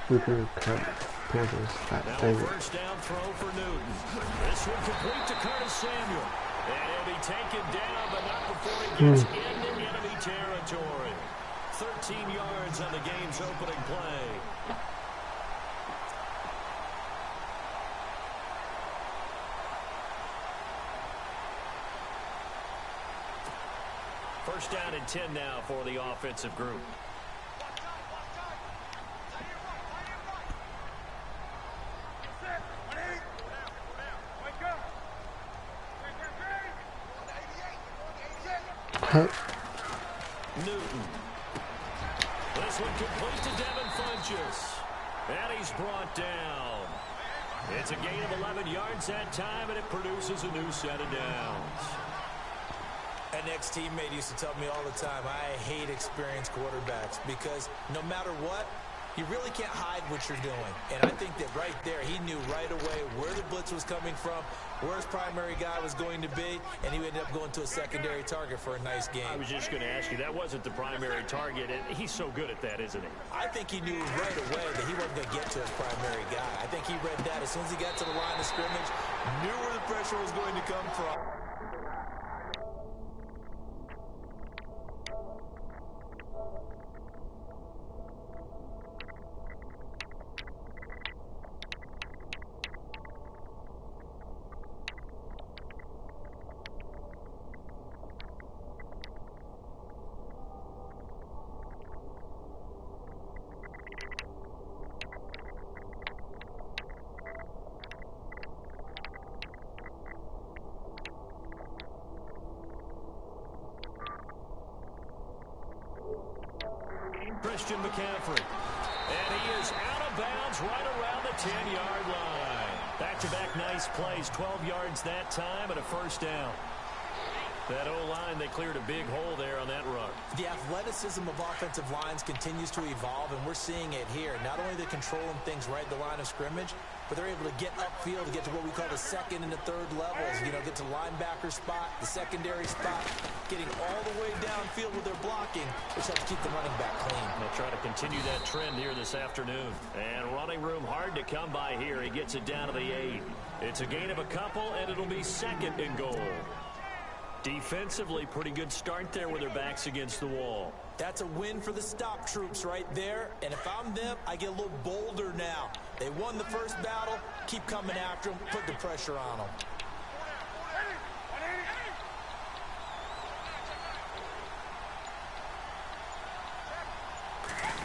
We could cut Panthers. Now first down throw for Newton. This one complete to Curtis Samuel. And he'll be taken down, but not before he gets into enemy territory. 13 yards on the game's opening play. First down and 10 now for the offensive group. Newton. This one complete to Devin Funchess. And he's brought down. It's a gain of 11 yards that time, and it produces a new set of downs. An ex-teammate used to tell me all the time, I hate experienced quarterbacks because no matter what, you really can't hide what you're doing. And I think that right there, he knew right away where the blitz was coming from, where his primary guy was going to be, and he ended up going to a secondary target for a nice game. I was just going to ask you, that wasn't the primary target, and he's so good at that, isn't he? I think he knew right away that he wasn't going to get to his primary guy. I think he read that as soon as he got to the line of scrimmage, knew where the pressure was going to come from. Christian McCaffrey. And he is out of bounds right around the 10-yard line. Back-to-back nice plays, 12 yards that time and a first down. That O-line, they cleared a big hole there on that run. The athleticism of offensive lines continues to evolve, and we're seeing it here. Not only they're controlling things right at the line of scrimmage, but they're able to get upfield to get to what we call the second and the third levels. You know, get to linebacker spot, the secondary spot, getting all the way downfield with their blocking, which helps keep the running back clean. They'll try to continue that trend here this afternoon. And running room hard to come by here. He gets it down to the 8. It's a gain of a couple, and it'll be second and goal. Defensively, pretty good start there with their backs against the wall. That's a win for the stop troops right there. And if I'm them, I get a little bolder now. They won the first battle. Keep coming after them. Put the pressure on them.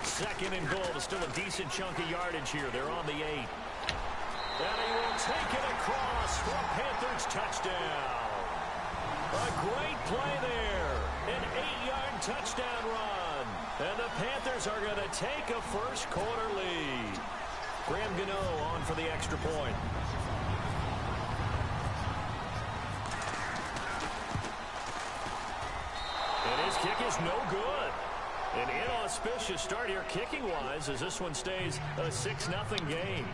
Second and goal. Still a decent chunk of yardage here. They're on the 8. And he will take it across for a Panthers touchdown. A great play there. An 8-yard touchdown run. And the Panthers are going to take a first quarter lead. Graham Gano on for the extra point. And his kick is no good. An inauspicious start here kicking-wise as this one stays a 6-0 game.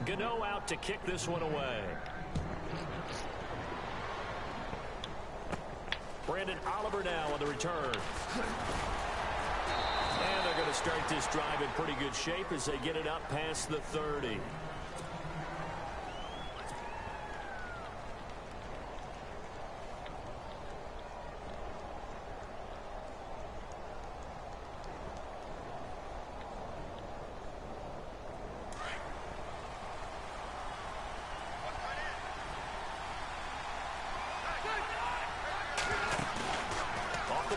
Gano out to kick this one away. Brandon Oliver now on the return. And they're going to start this drive in pretty good shape as they get it up past the 30.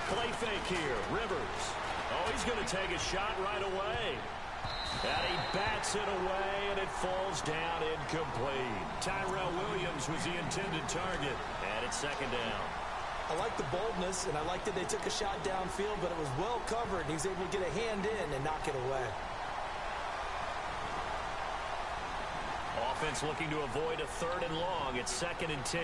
Play fake here. Rivers. Oh, he's going to take a shot right away. And he bats it away, and it falls down incomplete. Tyrell Williams was the intended target. And it's second down. I like the boldness, and I like that they took a shot downfield, but it was well covered, and he's able to get a hand in and knock it away. Offense looking to avoid a 3rd and long. It's 2nd and 10.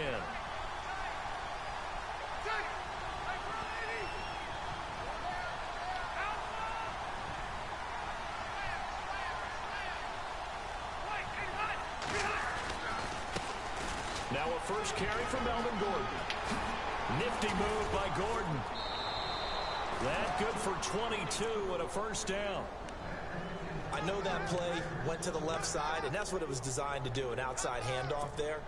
Now a first carry for Melvin Gordon. Nifty move by Gordon. That good for 22 and a first down. I know that play went to the left side, and that's what it was designed to do, an outside handoff there.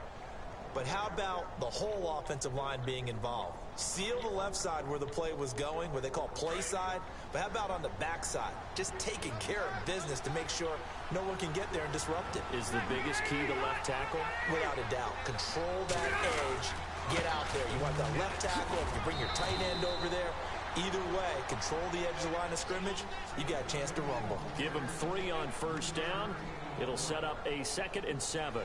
But how about the whole offensive line being involved? Seal the left side where the play was going, where they call play side. But how about on the back side? Just taking care of business to make sure no one can get there and disrupt it. Is the biggest key to left tackle? Without a doubt. Control that edge. Get out there. You want that left tackle. If you bring your tight end over there, either way, control the edge of the line of scrimmage. You got a chance to rumble. Give him 3 on first down. It'll set up a 2nd and 7.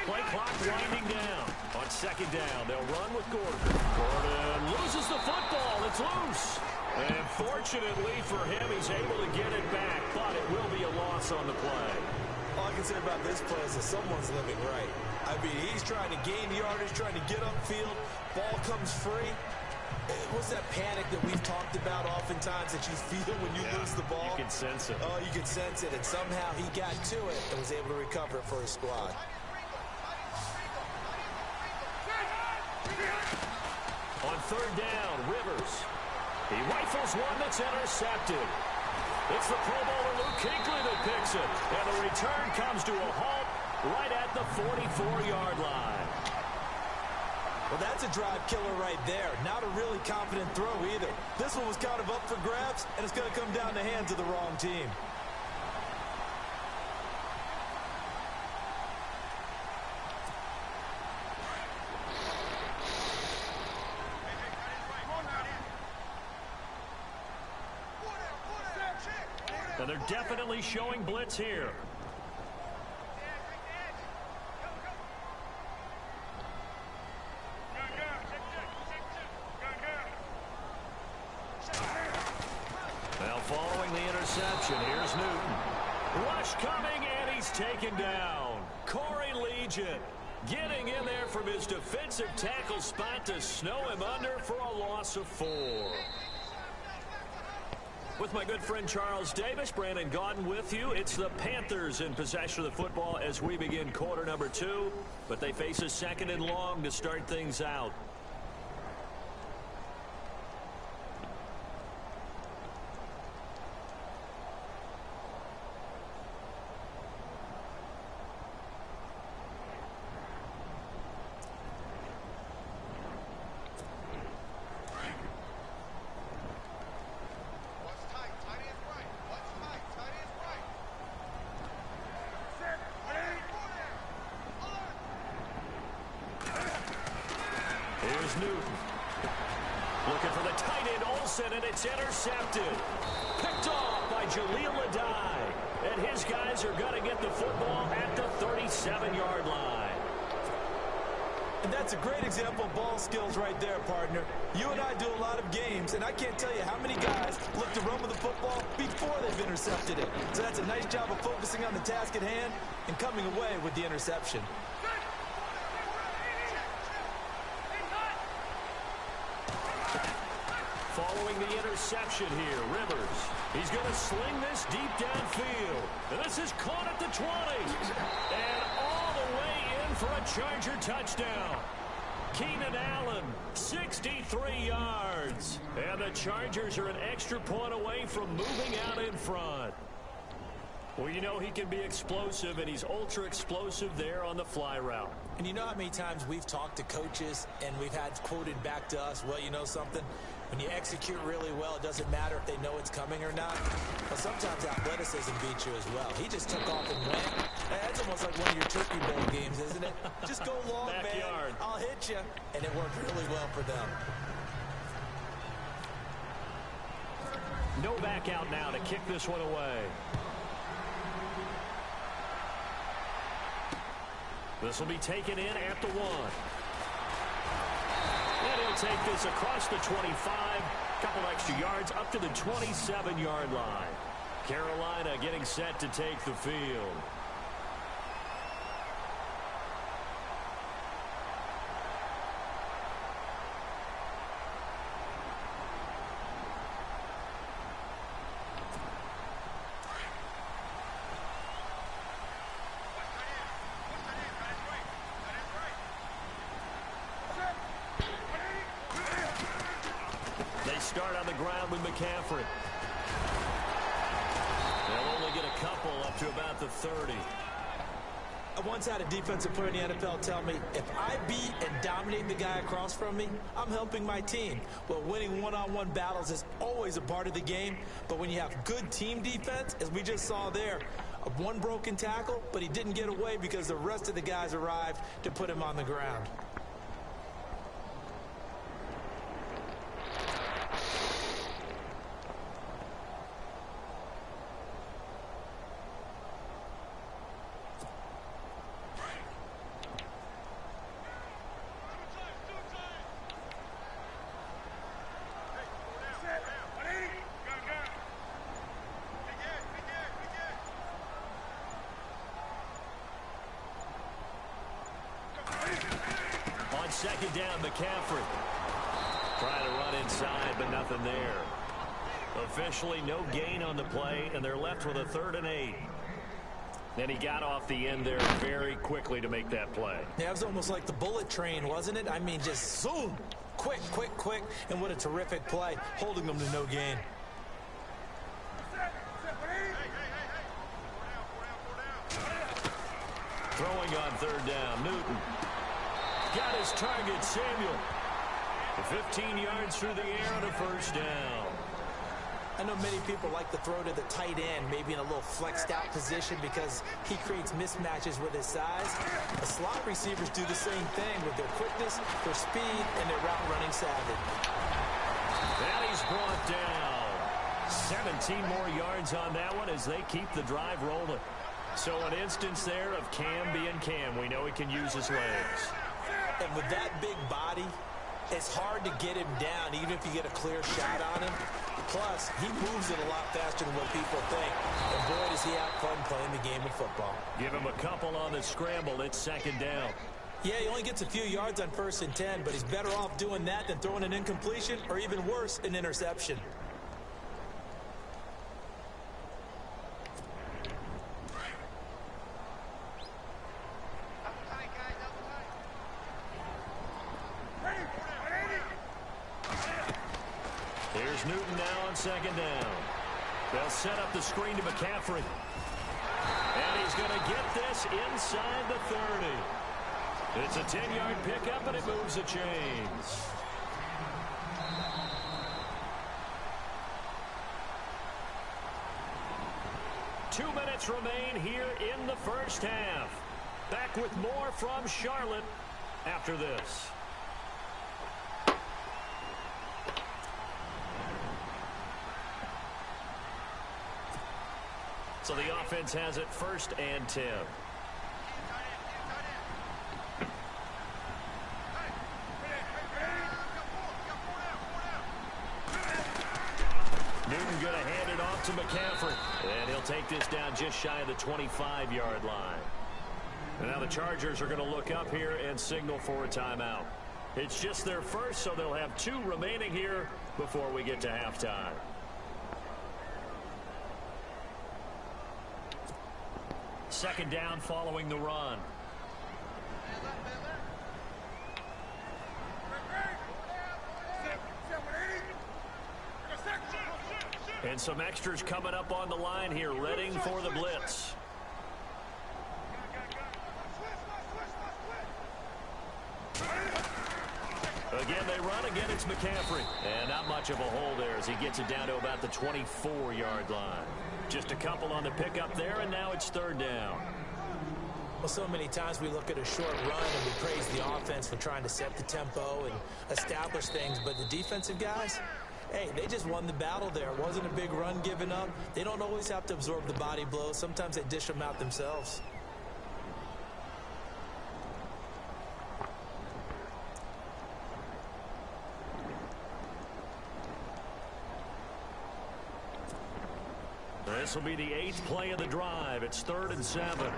Play clock winding down. On 2nd down, they'll run with Gordon. Gordon loses the football. It's loose. And fortunately for him, he's able to get it back, but it will be a loss on the play. All I can say about this play is that someone's living right. I mean, he's trying to gain yardage, trying to get upfield. Ball comes free. What's that panic that we've talked about oftentimes that you feel when you lose the ball? You can sense it. Oh, you can sense it. And somehow he got to it and was able to recover it for his squad. On 3rd down, Rivers. He rifles one that's intercepted. It's the Pro Bowler Luke Kuechly that picks it. And the return comes to a halt right at the 44-yard line. Well, that's a drive killer right there. Not a really confident throw either. This one was kind of up for grabs, and it's going to come down the hands of the wrong team. And they're definitely showing blitz here. Now following the interception, here's Newton. Rush coming, and he's taken down. Corey Legion getting in there from his defensive tackle spot to snow him under for a loss of 4. With my good friend Charles Davis, Brandon Gaudin with you. It's the Panthers in possession of the football as we begin quarter number 2. But they face a 2nd and long to start things out. Here's Newton. Looking for the tight end, Olsen, and it's intercepted. Picked off by Jaleel Adai. And his guys are going to get the football at the 37-yard line. And that's a great example of ball skills right there, partner. You and I do a lot of games, and I can't tell you how many guys look to run with the football before they've intercepted it. So that's a nice job of focusing on the task at hand and coming away with the interception. Following the interception here, Rivers. He's going to sling this deep downfield. And this is caught at the 20. And all the way in for a Charger touchdown. Keenan Allen, 63 yards. And the Chargers are an extra point away from moving out in front. Well, you know he can be explosive, and he's ultra explosive there on the fly route. And you know how many times we've talked to coaches and we've had quoted back to us, well, you know something? When you execute really well, it doesn't matter if they know it's coming or not. But sometimes athleticism beats you as well. He just took off and went. That's almost like one of your Turkey Bowl games, isn't it? Just go long, Backyard. man. I'll hit you. And it worked really well for them. No back out now to kick this one away. This will be taken in at the 1. And he'll take this across the 25. Couple extra yards up to the 27-yard line. Carolina getting set to take the field. Start on the ground with McCaffrey. They'll only get a couple up to about the 30. I once had a defensive player in the NFL tell me, if I beat and dominate the guy across from me, I'm helping my team. Well, winning one-on-one battles is always a part of the game, but when you have good team defense, as we just saw there, one broken tackle, but he didn't get away because the rest of the guys arrived to put him on the ground. Second down, McCaffrey. Trying to run inside, but nothing there. Officially no gain on the play, and they're left with a 3rd and 8. Then he got off the end there very quickly to make that play. Yeah, it was almost like the bullet train, wasn't it? I mean, just zoom. Quick, quick, quick. And what a terrific play, holding them to no gain. Throwing on 3rd down, Newton. Got his target, Samuel. 15 yards through the air on a 1st down. I know many people like to throw to the tight end, maybe in a little flexed out position because he creates mismatches with his size. The slot receivers do the same thing with their quickness, their speed, and their route running savvy. And he's brought down. 17 more yards on that one as they keep the drive rolling. So an instance there of Cam being Cam. We know he can use his legs. And with that big body, it's hard to get him down, even if you get a clear shot on him. Plus, he moves it a lot faster than what people think. And boy, does he have fun playing the game of football. Give him a couple on the scramble. It's 2nd down. Yeah, he only gets a few yards on 1st and 10, but he's better off doing that than throwing an incompletion or even worse, an interception. Here's Newton now on 2nd down. They'll set up the screen to McCaffrey. And he's going to get this inside the 30. It's a 10-yard pickup, and it moves the chains. Two minutes remain here in the 1st half. Back with more from Charlotte after this. So the offense has it 1st and 10. Newton going to hand it off to McCaffrey. And he'll take this down just shy of the 25-yard line. And now the Chargers are going to look up here and signal for a timeout. It's just their first, so they'll have 2 remaining here before we get to halftime. Second down following the run. And some extras coming up on the line here, readying for the blitz. Again, they run. Again, it's McCaffrey. And not much of a hole there as he gets it down to about the 24-yard line. Just a couple on the pickup there, and now it's 3rd down. Well, so many times we look at a short run and we praise the offense for trying to set the tempo and establish things, but the defensive guys, Hey, they just won the battle there. It wasn't a big run given up. They don't always have to absorb the body blows. Sometimes they dish them out themselves. This will be the 8th play of the drive. It's 3rd and 7.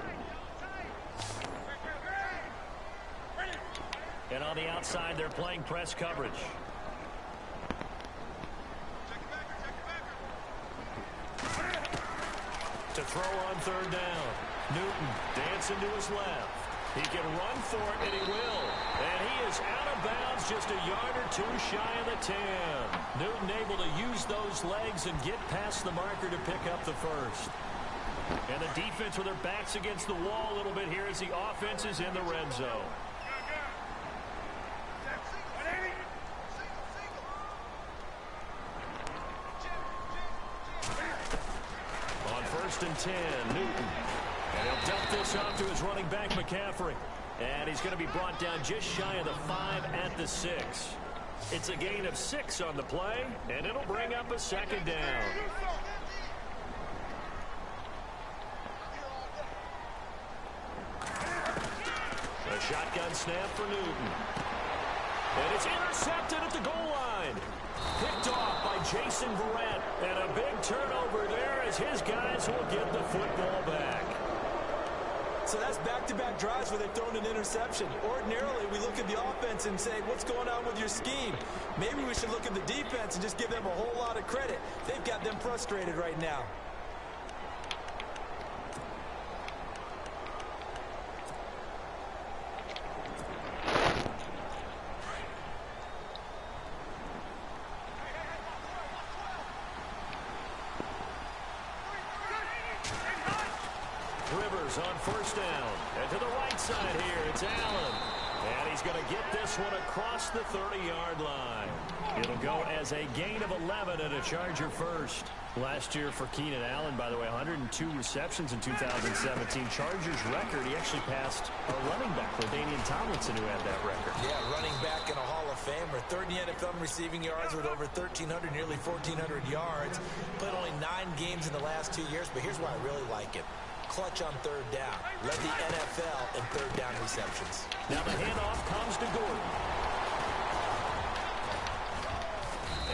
And on the outside, they're playing press coverage. To throw on 3rd down. Newton dancing to his left. He can run for it, and he will. And he is out of bounds, just a yard or two shy of the 10. Newton able to use those legs and get past the marker to pick up the first. And the defense with their backs against the wall a little bit here as the offense is in the red zone. On 1st and 10, Newton. And he'll dump this off to his running back, McCaffrey. And he's going to be brought down just shy of the 5 at the 6. It's a gain of 6 on the play, and it'll bring up a 2nd down. A shotgun snap for Newton. And it's intercepted at the goal line. Picked off by Jason Verrett. And a big turnover there as his guys will get the football back. So that's back-to-back drives where they've thrown an interception. Ordinarily, we look at the offense and say, what's going on with your scheme? Maybe we should look at the defense and just give them a whole lot of credit. They've got them frustrated right now. On 1st down. And to the right side here, it's Allen. And he's going to get this one across the 30-yard line. It'll go as a gain of 11 and a Charger first. Last year for Keenan Allen, by the way, 102 receptions in 2017. Chargers record, he actually passed a running back, LaDainian Tomlinson, who had that record. Yeah, running back and a Hall of Famer. 3rd in the NFL receiving yards with over 1,300, nearly 1,400 yards. Played only 9 games in the last 2 years, but here's why I really like it. Clutch on 3rd down. Led the NFL in 3rd down receptions. Now the handoff comes to Gordon.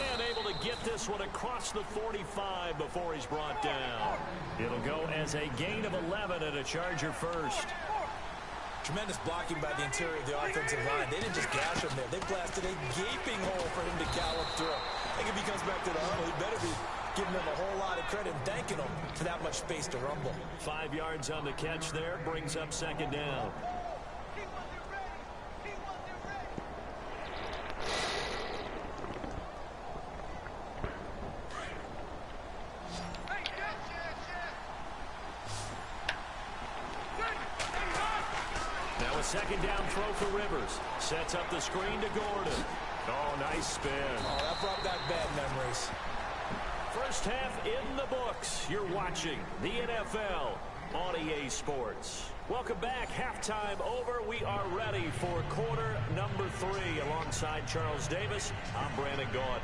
And able to get this one across the 45 before he's brought down. It'll go as a gain of 11 and a Charger first. Tremendous blocking by the interior of the offensive line. They didn't just gash him there. They blasted a gaping hole for him to gallop through. I think if he comes back to the huddle, he better be giving them a whole lot of credit and thanking them for that much space to rumble. 5 yards on the catch there, brings up 2nd down. Now a 2nd down throw for Rivers. Sets up the screen to Gordon. Oh, nice spin. Oh, that brought back bad memories. First half in the books. You're watching the NFL on EA Sports. Welcome back. Halftime over. We are ready for quarter number 3. Alongside Charles Davis, I'm Brandon Gaudin.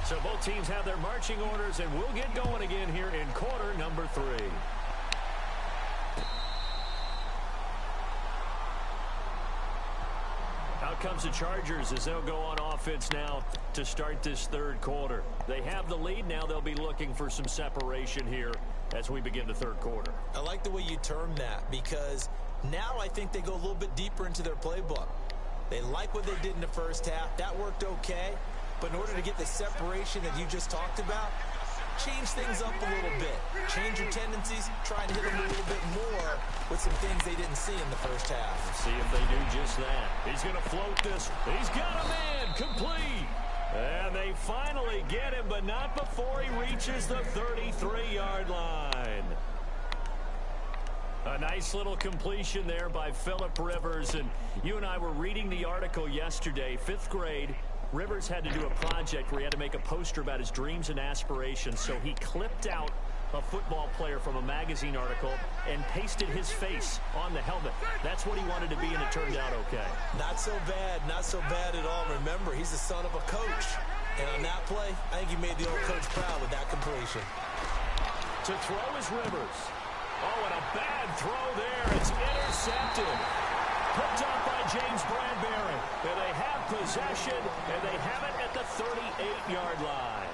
So both teams have their marching orders, and we'll get going again here in quarter number 3. Out comes the Chargers as they'll go on offense now to start this 3rd quarter. They have the lead. Now they'll be looking for some separation here as we begin the 3rd quarter. I like the way you term that, because now I think they go a little bit deeper into their playbook. They like what they did in the first half. That worked okay. But in order to get the separation that you just talked about, change things up a little bit. change your tendencies, try and hit them a little bit more with some things they didn't see in the first half. Let's see if they do just that. He's going to float this. He's got a man complete. And they finally get him, but not before he reaches the 33-yard line. A nice little completion there by Phillip Rivers. And you and I were reading the article yesterday, 5th grade. Rivers had to do a project where he had to make a poster about his dreams and aspirations. So he clipped out a football player from a magazine article and pasted his face on the helmet. That's what he wanted to be, and it turned out okay. Not so bad at all. Remember, he's the son of a coach. And on that play, I think he made the old coach proud with that completion. To throw is Rivers. Oh, and a bad throw there. It's intercepted. Picked up by James Bradbury. And they have possession, and they have it at the 38-yard line.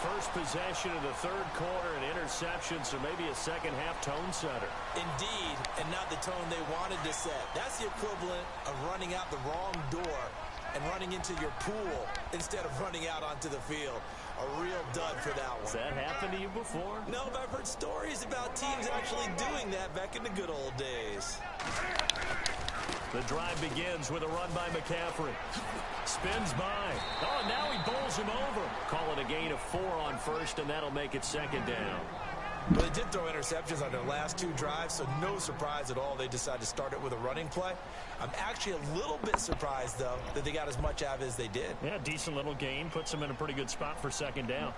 First possession of the third quarter, an interception, so maybe a second-half tone setter. Indeed, and not the tone they wanted to set. That's the equivalent of running out the wrong door and running into your pool instead of running out onto the field. A real dud for that one. Has that happened to you before? No, but I've heard stories about teams actually doing that back in the good old days. The drive begins with a run by McCaffrey. Spins by. Oh, and now he bowls him over. Call it a gain of 4 on first, and that'll make it second down. Well, they did throw interceptions on their last 2 drives, so no surprise at all they decided to start it with a running play. I'm actually a little bit surprised, though, that they got as much out of it as they did. Yeah, decent little gain. Puts them in a pretty good spot for second down.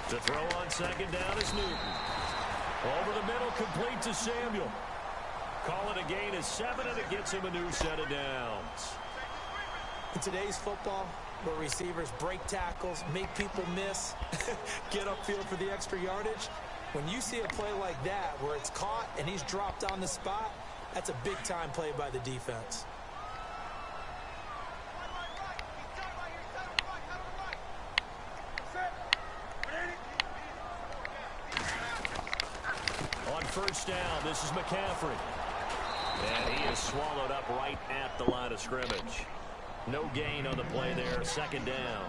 To throw on second down is Newton. Over the middle, complete to Samuel. Call it a gain of 7, and it gets him a new set of downs. In today's football, where receivers break tackles, make people miss, get upfield for the extra yardage, when you see a play like that where it's caught and he's dropped on the spot, that's a big-time play by the defense. First down, this is McCaffrey. And he is swallowed up right at the line of scrimmage. No gain on the play there, second down.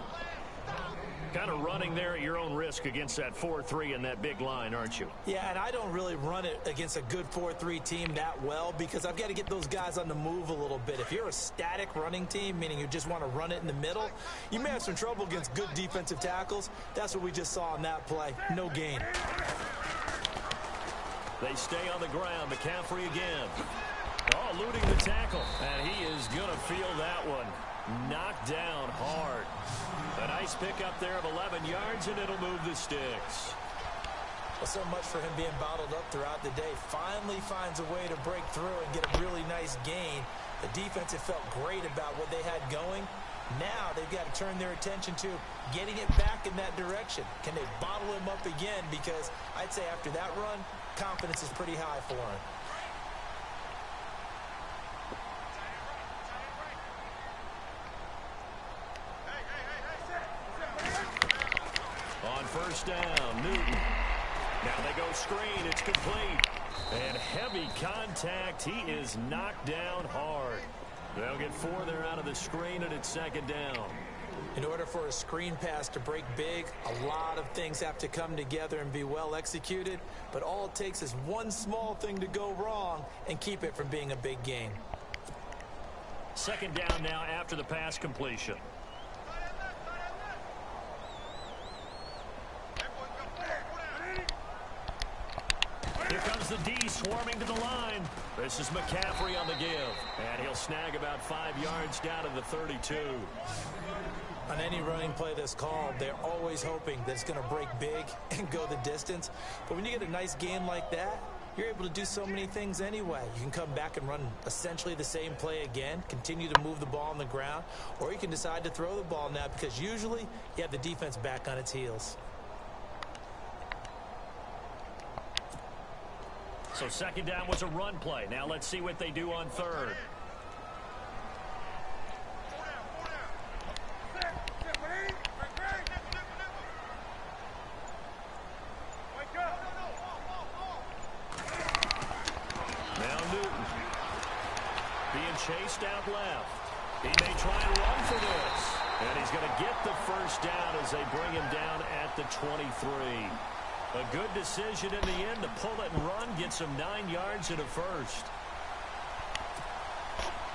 Kind of running there at your own risk against that 4-3 and that big line, aren't you? Yeah, and I don't really run it against a good 4-3 team that well because I've got to get those guys on the move a little bit. If you're a static running team, meaning you just want to run it in the middle, you may have some trouble against good defensive tackles. That's what we just saw on that play. No gain. They stay on the ground. McCaffrey again. Oh, eluding the tackle. And he is going to feel that one. Knocked down hard. A nice pickup there of 11 yards, and it'll move the sticks. Well, so much for him being bottled up throughout the day. Finally finds a way to break through and get a really nice gain. The defense had felt great about what they had going. Now they've got to turn their attention to getting it back in that direction. Can they bottle him up again? Because I'd say after that run, confidence is pretty high for him. On first down, Newton. Now they go screen. It's complete. And heavy contact. He is knocked down hard. They'll get 4 there out of the screen, and it's second down. In order for a screen pass to break big, a lot of things have to come together and be well executed. But all it takes is one small thing to go wrong and keep it from being a big gain. Second down now after the pass completion. Here comes the D swarming to the line. This is McCaffrey on the give. And he'll snag about 5 yards down to the 32. On any running play that's called, they're always hoping that it's going to break big and go the distance. But when you get a nice gain like that, you're able to do so many things anyway. You can come back and run essentially the same play again, continue to move the ball on the ground, or you can decide to throw the ball now because usually you have the defense back on its heels. So second down was a run play. Now let's see what they do on third. chased out left. He may try and run for this. And he's going to get the first down as they bring him down at the 23. A good decision in the end to pull it and run, gets him 9 yards and a first.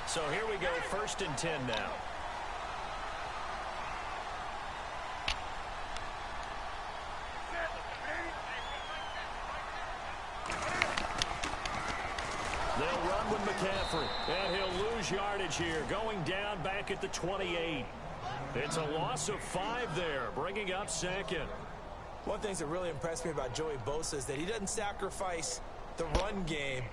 So here we go, 1st and 10 now. They'll run with McCaffrey, and he'll lose yardage here, going down back at the 28. It's a loss of 5 there, bringing up 2nd. One thing that really impressed me about Joey Bosa is that he doesn't sacrifice the run game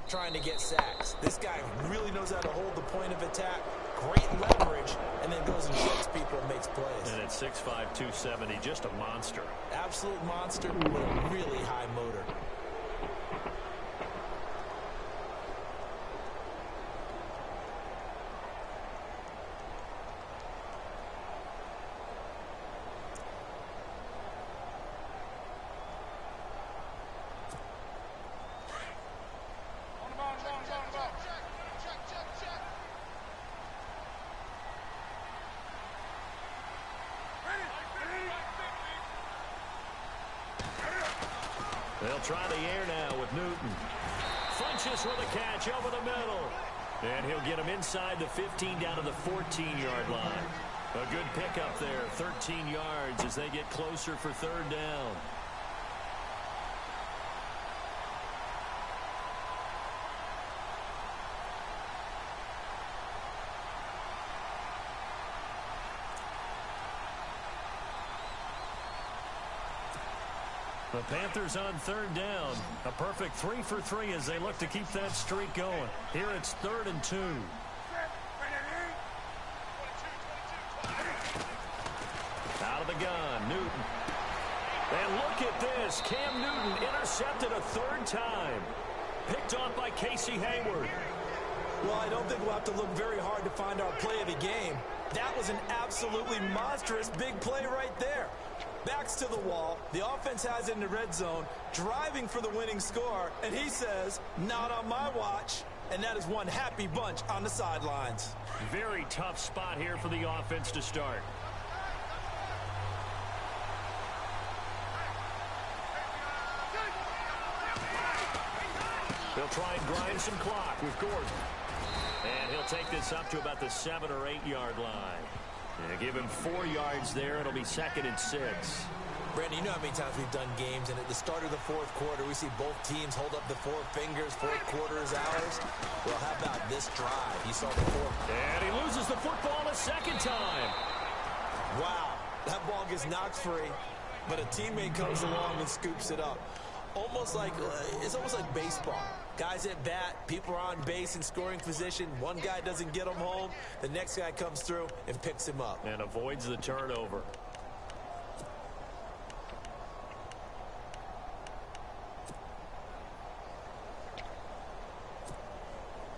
trying to get sacks. This guy really knows how to hold the point of attack, great leverage, and then goes and shoots people and makes plays. And at 6'5", 270, just a monster. Absolute monster with a really high motor. They'll try the air now with Newton. Funches with a catch over the middle. And he'll get him inside the 15 down to the 14-yard line. A good pickup there, 13 yards as they get closer for 3rd down. The Panthers on 3rd down. A perfect 3 for 3 as they look to keep that streak going. Here it's 3rd and 2. Out of the gun, Newton. And look at this. Cam Newton intercepted a 3rd time. Picked off by Casey Hayward. Well, I don't think we'll have to look very hard to find our play of the game. That was an absolutely monstrous big play right there. Backs to the wall. The offense has it in the red zone, driving for the winning score, and he says, not on my watch. And that is one happy bunch on the sidelines. Very tough spot here for the offense to start. They'll try and grind some clock with Gordon. And he'll take this up to about the 7 or 8 yard line. And give him 4 yards there. It'll be 2nd and 6. Brandon, you know how many times we've done games, and at the start of the 4th quarter, we see both teams hold up the 4 fingers, 4th quarter is ours. Well, how about this drive? You saw the 4th. And he loses the football a 2nd time. Wow, that ball gets knocked free, but a teammate comes along and scoops it up. Almost like, it's almost like baseball. Guys at bat, people are on base in scoring position. One guy doesn't get him home. The next guy comes through and picks him up. And avoids the turnover.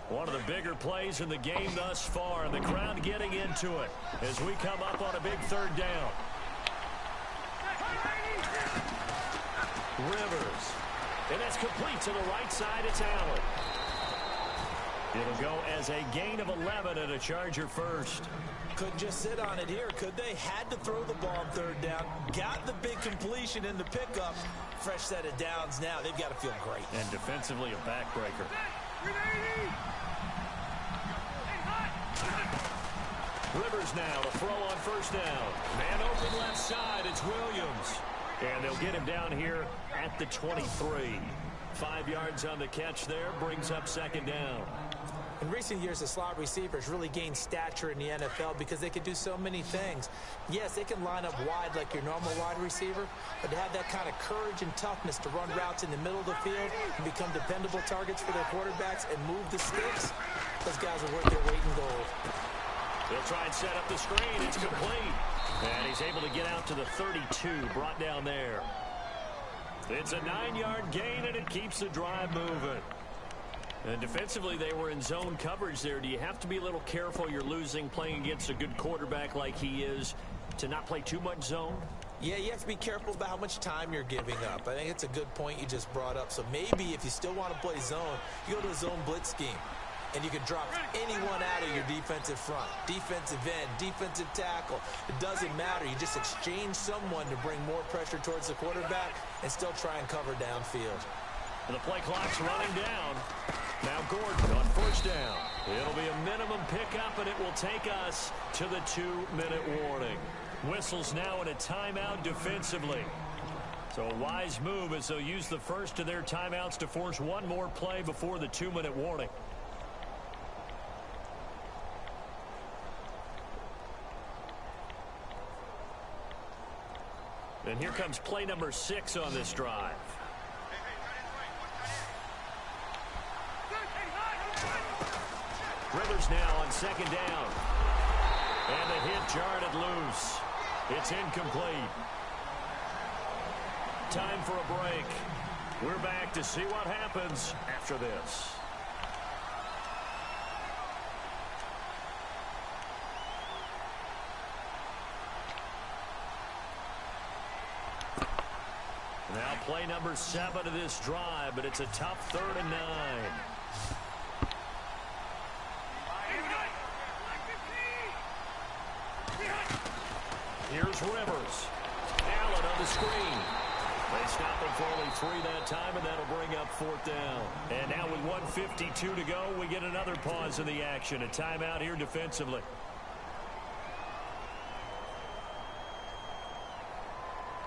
One of the bigger plays in the game thus far, and the crowd getting into it as we come up on a big 3rd down. Rivers. And that's complete to the right side. It's Allen. It'll go as a gain of 11 and a Charger first. Couldn't just sit on it here, could they? Had to throw the ball on 3rd down. Got the big completion in the pickup. Fresh set of downs now. They've got to feel great. And defensively a backbreaker. Rivers now to throw on 1st down. Man open left side. It's Williams. And they'll get him down here at the 23. 5 yards on the catch there. Brings up 2nd down. In recent years, the slot receivers really gained stature in the NFL because they can do so many things. Yes, they can line up wide like your normal wide receiver, but to have that kind of courage and toughness to run routes in the middle of the field and become dependable targets for their quarterbacks and move the sticks, those guys are worth their weight in gold. They'll try and set up the screen. It's complete. And he's able to get out to the 32, brought down there. It's a 9-yard gain, and it keeps the drive moving. And defensively, they were in zone coverage there. Do you have to be a little careful? You're losing, playing against a good quarterback like he is, to not play too much zone? Yeah, you have to be careful about how much time you're giving up. I think it's a good point you just brought up. So maybe if you still want to play zone, you go to a zone blitz scheme. and you can drop anyone out of your defensive front. Defensive end, defensive tackle. It doesn't matter. You just exchange someone to bring more pressure towards the quarterback and still try and cover downfield. And the play clock's running down. Now Gordon on first down. It'll be a minimum pickup, and it will take us to the 2-minute warning. Whistles now in a timeout defensively. So a wise move as they'll use the first of their timeouts to force one more play before the 2-minute warning. And here comes play number 6 on this drive. Rivers now on second down. And the hit jarred it loose. It's incomplete. Time for a break. We're back to see what happens after this. Now play number 7 of this drive, but it's a tough 3rd and 9. Here's Rivers. Allen on the screen. They stop him for only 3 that time, and that'll bring up 4th down. And now with 1:52 to go, we get another pause in the action. A timeout here defensively.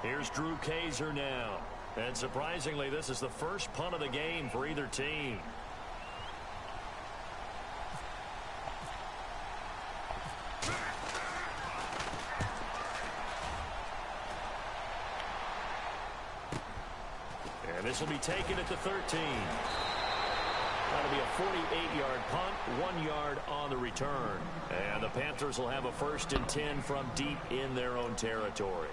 Here's Drew Kaiser now. And surprisingly, this is the first punt of the game for either team. And this will be taken at the 13. That'll be a 48-yard punt, 1 yard on the return. And the Panthers will have a 1st and 10 from deep in their own territory.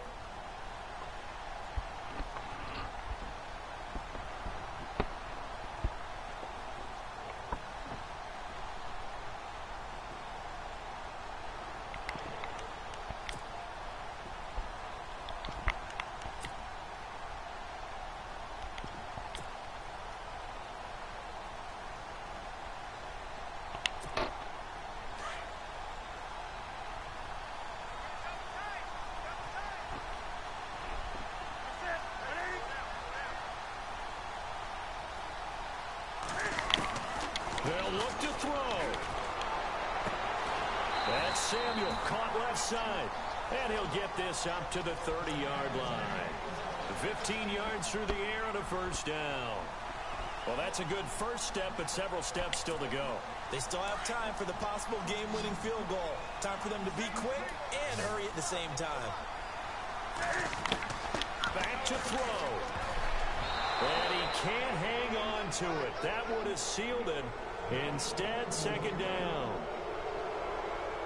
They'll look to throw. That's Samuel caught left side. And he'll get this up to the 30-yard line. 15 yards through the air and a 1st down. Well, that's a good first step, but several steps still to go. They still have time for the possible game-winning field goal. Time for them to be quick and hurry at the same time. Back to throw. And he can't hang on to it. That would have sealed it. Instead, 2nd down.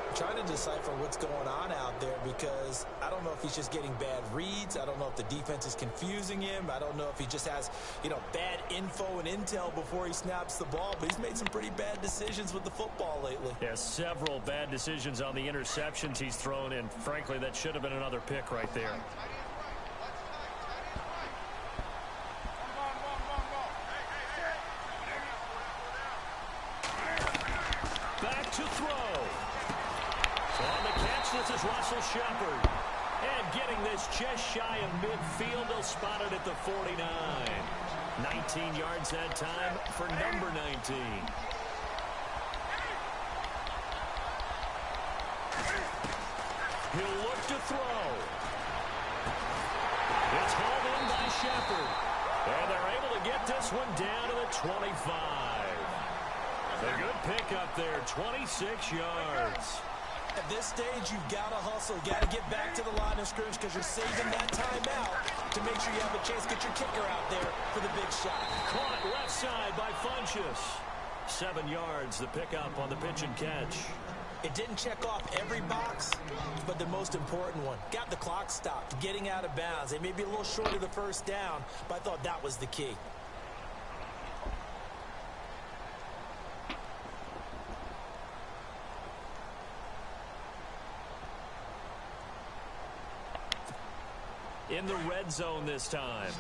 I'm trying to decipher what's going on out there because I don't know if he's just getting bad reads. I don't know if the defense is confusing him. I don't know if he just has, bad info and intel before he snaps the ball. But he's made some pretty bad decisions with the football lately. Yeah, several bad decisions on the interceptions he's thrown, and frankly, that should have been another pick right there. Back to throw. So on the catch, this is Russell Shepard. And getting this just shy of midfield, they'll spot it at the 49. 19 yards that time for number 19. He'll look to throw. It's hauled in by Shepard. And they're able to get this one down to the 25. A good pickup there, 26 yards. At this stage, you've got to hustle. You've got to get back to the line of scrimmage because you're saving that timeout to make sure you have a chance to get your kicker out there for the big shot. Caught left side by Funchess. 7 yards, the pickup on the pitch and catch. It didn't check off every box, but the most important one. Got the clock stopped, getting out of bounds. They may be a little short of the 1st down, but I thought that was the key. In the red zone this time.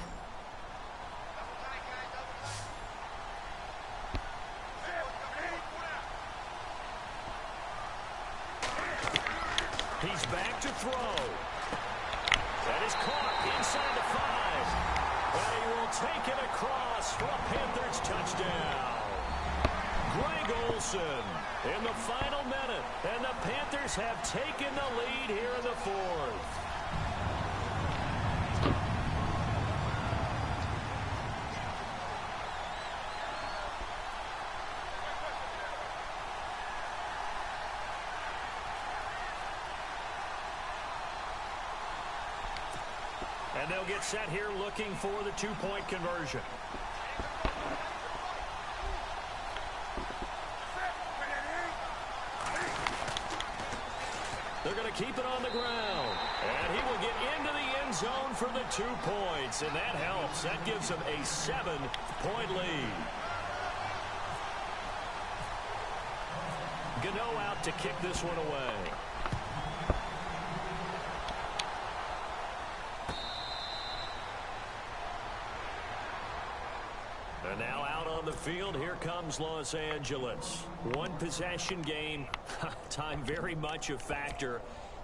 throw. That is caught inside the 5. And he will take it across for a Panthers touchdown. Greg Olsen in the final minute. And the Panthers have taken the lead here in the 4th. And they'll get set here looking for the 2-point conversion. They're going to keep it on the ground. And he will get into the end zone for the 2 points. And that helps. That gives them a 7-point lead. Gano out to kick this one away. And now out on the field, here comes Los Angeles. 1 possession game. Time very much a factor.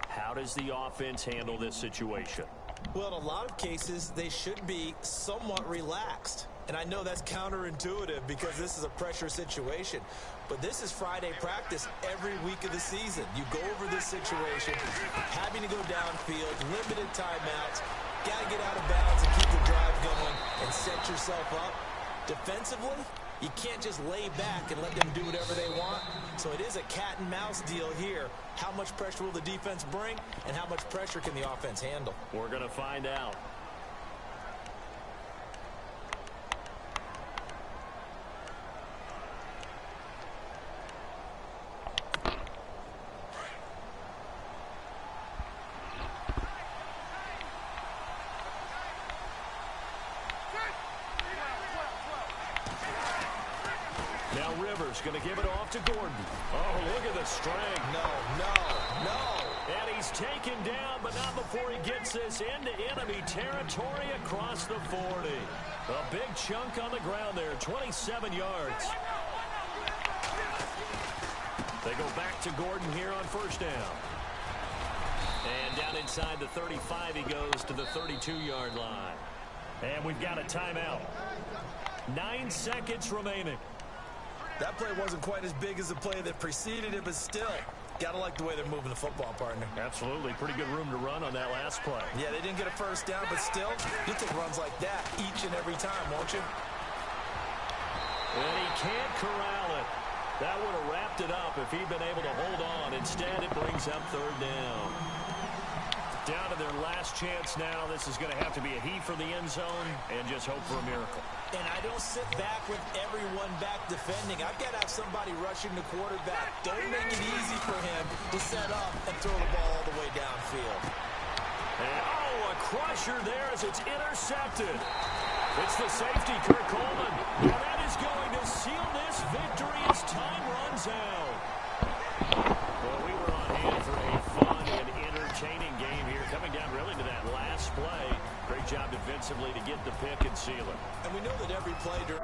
How does the offense handle this situation? Well, in a lot of cases, they should be somewhat relaxed. And I know that's counterintuitive because this is a pressure situation. But this is Friday practice every week of the season. You go over this situation, having to go downfield, limited timeouts, got to get out of bounds and keep the drive going and set yourself up. Defensively, you can't just lay back and let them do whatever they want. So it is a cat and mouse deal here. How much pressure will the defense bring, and how much pressure can the offense handle? We're going to find out. Going to give it off to Gordon. Oh, look at the strength. No. And he's taken down, but not before he gets this into enemy territory across the 40. A big chunk on the ground there, 27 yards. They go back to Gordon here on first down. And down inside the 35, he goes to the 32-yard line. And we've got a timeout. 9 seconds remaining. That play wasn't quite as big as the play that preceded it, but still, gotta like the way they're moving the football, partner. Absolutely. Pretty good room to run on that last play. Yeah, they didn't get a first down, but still, you'll take runs like that each and every time, won't you? And he can't corral it. That would have wrapped it up if he'd been able to hold on. Instead, it brings up 3rd down. Down to their last chance now. This is going to have to be a heave for the end zone and just hope for a miracle. And I don't sit back with everyone back defending. I've got to have somebody rushing the quarterback. Don't make it easy for him to set up and throw the ball all the way downfield. And, a crusher there as it's intercepted. It's the safety, Kirk Coleman. And that is going to seal this victory as time runs out. Well, we were on hand for a fun and entertaining game here, coming down really to that last play. Great job defensively to get the pick and seal it. And we know that every play during